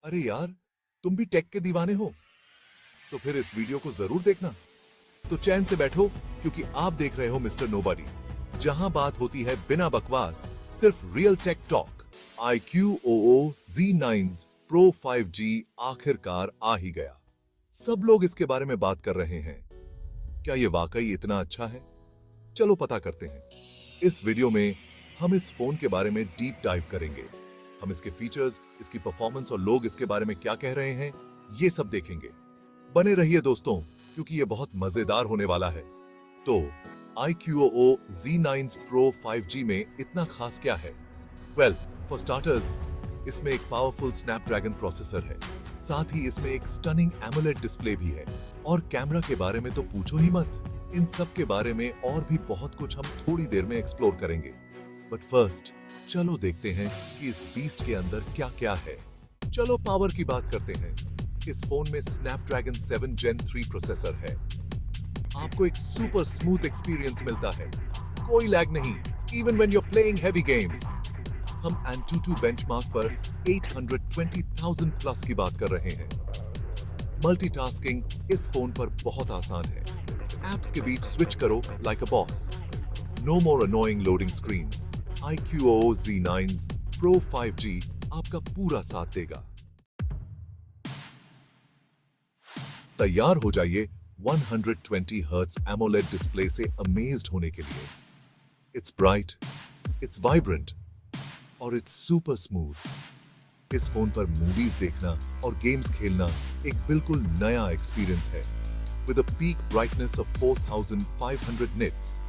अरे यार, तुम भी टेक के दीवाने हो? तो फिर इस वीडियो को जरूर देखना। तो चैन से बैठो, क्योंकि आप देख रहे हो मिस्टर नोबडी, जहां बात होती है बिना बकवास, सिर्फ real tech talk. iQOO Z9s Pro 5G आखिरकार आ ही गया। सब लोग इसके बारे में बात कर रहे हैं। क्या ये वाकई इतना अच्छा है? चलो पता करते हैं। इस वीडियो में हम इस फोन के बारे में डीप डाइव करेंगे। हम इसके फीचर्स, इसकी परफॉर्मेंस और लोग इसके बारे में क्या कह रहे हैं, ये सब देखेंगे। बने रहिए दोस्तों, क्योंकि ये बहुत मजेदार होने वाला है। तो iQOO Z9s Pro 5G में इतना खास क्या है? वेल, फॉर स्टार्टर्स, इसमें एक पावरफुल स्नैपड्रैगन प्रोसेसर है। साथ ही इसमें एक स्टनिंग एमोलेड डिस्प्ले भी है। और कैमरा के बारे में तो पूछो ही मत। इन सब के बारे में और भी बहुत कुछ हम थोड़ी देर में एक्सप्लोर करेंगे। बट फर्स्ट चलो देखते हैं कि इस बीस्ट के अंदर क्या क्या है। चलो पावर की बात करते हैं। इस फोन में स्नैपड्रैगन 7 Gen 3 प्रोसेसर है। आपको एक सुपर स्मूथ एक्सपीरियंस मिलता है, कोई लैग नहीं, even when you are playing heavy games. हम AnTuTu बेंचमार्क पर 820,000 प्लस की बात कर रहे हैं। मल्टीटास्किंग इस फोन पर बहुत आसान है। एप्स के बीच स्विच करो like a boss. No more annoying loading screens. iQOO Z9s Pro 5G आपका पूरा साथ देगा। तैयार हो जाइए 120 हर्ट्ज एमोलेड डिस्प्ले से अमेज्ड होने के लिए। इट्स ब्राइट, इट्स वाइब्रेंट और इट्स सुपर स्मूथ। इस फोन पर मूवीज देखना और गेम्स खेलना एक बिल्कुल नया एक्सपीरियंस है। With a peak brightness of 4500 nits,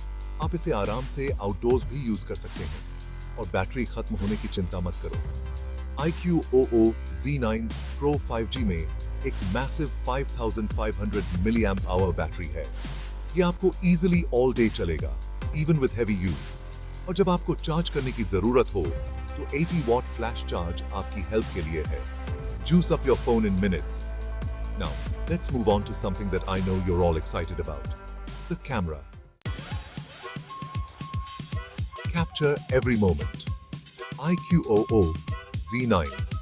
आप इसे आराम से आउटडोर्स भी यूज कर सकते हैं और बैटरी खत्म होने की चिंता मत करो। iQOO Z9s Pro 5G में एक मैसिव 5500 मिलीएम्प आवर बैटरी है। ये आपको इजीली ऑल डे चलेगा, इवन विद हेवी यूज। और जब आपको चार्ज करने की जरूरत हो तो 80 वॉट फ्लैश चार्ज आपकी हेल्प के लिए है। Juice up your phone in minutes. Now, let's move on to something that I know you're all excited about. The camera. Capture every moment. iQOO Z9s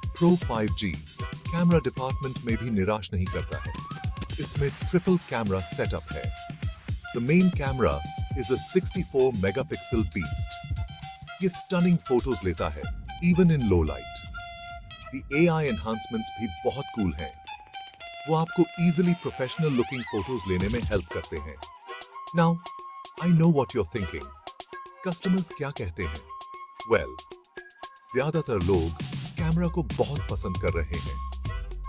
Pro 5G camera department में भी निराश नहीं करता है। इसमें ट्रिपल कैमरा सेटअप है। The main camera is a 64 megapixel beast. ये stunning photos लेता है, even in low light. The AI enhancements भी बहुत कूल हैं। वो आपको easily professional looking फोटोज लेने में हेल्प करते हैं। Now, I know what you're thinking. Customers क्या कहते हैं? वेल, ज्यादातर लोग कैमरा को बहुत पसंद कर रहे हैं।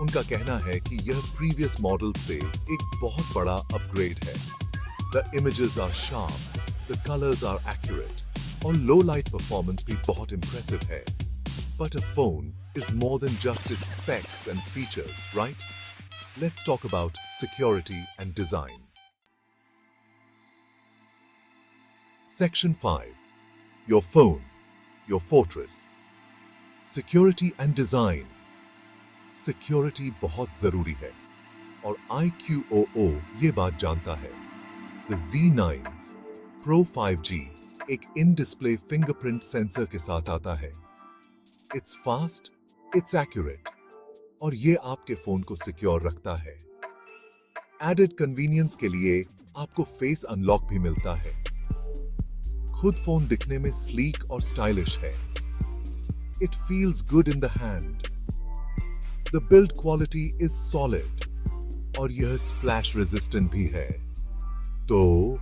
उनका कहना है कि यह प्रीवियस मॉडल से एक बहुत बड़ा अपग्रेड है। The images are sharp, the colours are accurate और लो लाइट परफॉर्मेंस भी बहुत इंप्रेसिव है। But a phone is more than just its specs and features, right? Let's talk about security and design. Section 5. Your phone, your fortress. Security and design. Security बहुत जरूरी है और iQOO ये बात जानता है। The Z9s Pro 5G एक इन-डिस्प्ले fingerprint sensor के साथ आता है। It's fast, it's accurate और ये आपके फोन को सिक्योर रखता है। Added convenience के लिए आपको फेस अनलॉक भी मिलता है। खुद फोन दिखने में स्लीक और स्टाइलिश है। It feels good in the hand. The build quality is solid और यह splash resistant भी है। तो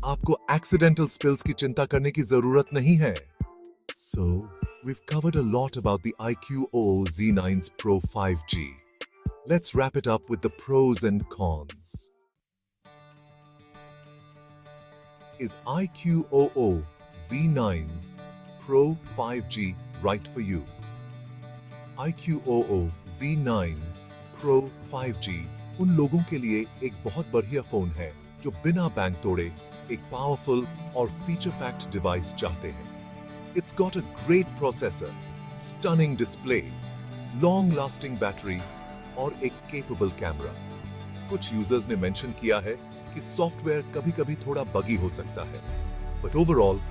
आपको accidental spills की चिंता करने की जरूरत नहीं है। So, we've covered a lot about the iQOO Z9s Pro 5G. Let's wrap it up with the pros and cons. Is iQOO Z9s Pro 5G right for you? iQOO Z9s Pro 5G उन लोगों के लिए एक बहुत बढ़िया phone है जो बिना बैंक तोड़े एक पावरफुल और फीचर पैक्ड डिवाइस चाहते हैं। It's got a great processor, stunning display, long lasting battery और एक capable कैमरा। कुछ यूजर्स ने मेंशन किया है कि सॉफ्टवेयर कभी-कभी थोड़ा बगी हो सकता है, but overall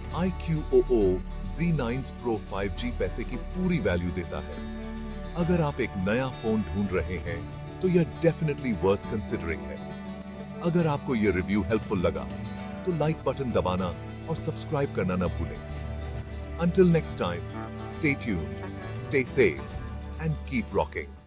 iQOO Z9s Pro 5G पैसे की पूरी वैल्यू देता है। अगर आप एक नया फोन ढूंढ रहे हैं तो यह डेफिनेटली वर्थ कंसिडरिंग है। अगर आपको यह रिव्यू हेल्पफुल लगा तो लाइक बटन दबाना और सब्सक्राइब करना ना भूलें। Until next time, stay tuned, stay safe, and keep rocking.